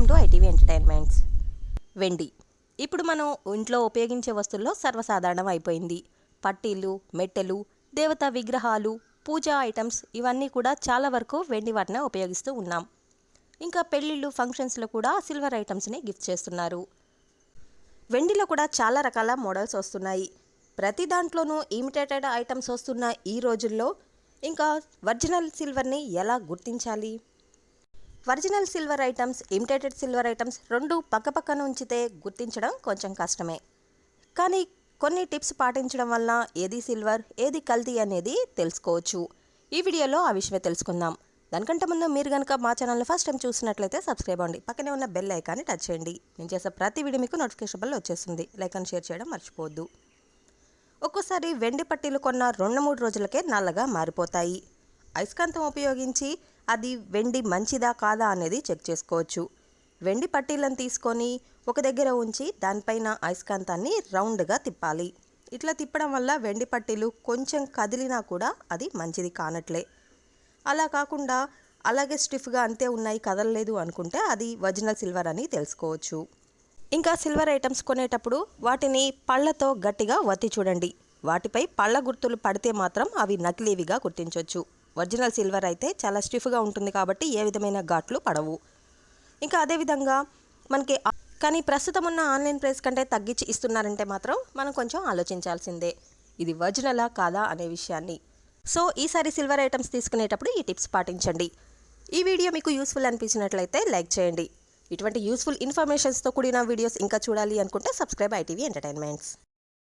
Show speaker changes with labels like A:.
A: Welcome to ITV entertainments. వెండి ఇప్పుడు మనం ఇంట్లో ఉపయోగించే వస్తువుల్లో సర్వసాధారణం అయిపోయింది. పట్టీలు, మెట్టెలు, దేవతా విగ్రహాలు, పూజా ఐటమ్స్ ఇవన్నీ కూడా చాలా వరకు వెండి వాటినే ఉపయోగిస్తూ ఉన్నాం. ఇంకా పెళ్ళిళ్ళు, ఫంక్షన్స్లో కూడా సిల్వర్ ఐటమ్స్ని గిఫ్ట్ చేస్తున్నారు. వెండిలో కూడా చాలా రకాల మోడల్స్ వస్తున్నాయి. ప్రతి దాంట్లోనూ ఇమిటేటెడ్ ఐటమ్స్ వస్తున్న ఈ రోజుల్లో ఇంకా ఒరిజినల్ సిల్వర్ని ఎలా గుర్తించాలి? Original silver items, imitated silver items రెండు పక్కపక్కన ఉంచితే గుర్తించడం కొంచెం కష్టమే. కానీ కొన్ని టిప్స్ పాటించడం వల్ల ఏది సిల్వర్, ఏది కల్తీ అనేది తెలుసుకోవచ్చు. ఈ వీడియోలో ఆ విషయమే తెలుసుకుందాం. దానికంటే ముందు మీరు కనుక మా ఛానల్ని ఫస్ట్ టైం చూసినట్లయితే సబ్స్క్రైబ్ అవ్వండి. పక్కనే ఉన్న బెల్ ఐకాన్ని టచ్ చేయండి. నేను చేసే ప్రతి వీడియో మీకు నోటిఫికేషన్ బెల్ వచ్చేస్తుంది. లైక్ అండ్ షేర్ చేయడం మర్చిపోవద్దు. ఒక్కోసారి వెండి పట్టీలు కొన్న 2-3 రోజులకే నల్లగా మారిపోతాయి. అయస్కాంతం ఉపయోగించి అది వెండి మంచిదా కాదా అనేది చెక్ చేసుకోవచ్చు. వెండి పట్టీలను తీసుకొని ఒక దగ్గర ఉంచి దానిపైన అయస్కాంతాన్ని రౌండ్గా తిప్పాలి. ఇట్లా తిప్పడం వల్ల వెండి పట్టీలు కొంచెం కదిలినా కూడా అది మంచిది కానట్లే. అలా కాకుండా అలాగే స్టిఫ్గా అంతే ఉన్నాయి, కదలలేదు అనుకుంటే అది ఒరిజినల్ సిల్వర్ అని తెలుసుకోవచ్చు. ఇంకా సిల్వర్ ఐటమ్స్ కొనేటప్పుడు వాటిని పళ్ళతో గట్టిగా ఒత్తి చూడండి. వాటిపై పళ్ళ గుర్తులు పడితే మాత్రం అవి నకిలీవిగా గుర్తించవచ్చు. ఒరిజినల్ సిల్వర్ అయితే చాలా స్టిఫ్గా ఉంటుంది కాబట్టి ఏ విధమైన ఘాట్లు పడవు. ఇంకా అదేవిధంగా మనకి కానీ ప్రస్తుతం ఉన్న ఆన్లైన్ ప్రైస్ కంటే తగ్గించి ఇస్తున్నారంటే మాత్రం మనం కొంచెం ఆలోచించాల్సిందే, ఇది ఒరిజినలా కాదా అనే విషయాన్ని. సో ఈసారి సిల్వర్ ఐటమ్స్ తీసుకునేటప్పుడు ఈ టిప్స్ పాటించండి. ఈ వీడియో మీకు యూస్ఫుల్ అనిపించినట్లయితే లైక్ చేయండి. ఇటువంటి యూస్ఫుల్ ఇన్ఫర్మేషన్స్తో కూడిన వీడియోస్ ఇంకా చూడాలి అనుకుంటే సబ్స్క్రైబ్ ఐటీవీ ఎంటర్టైన్మెంట్స్.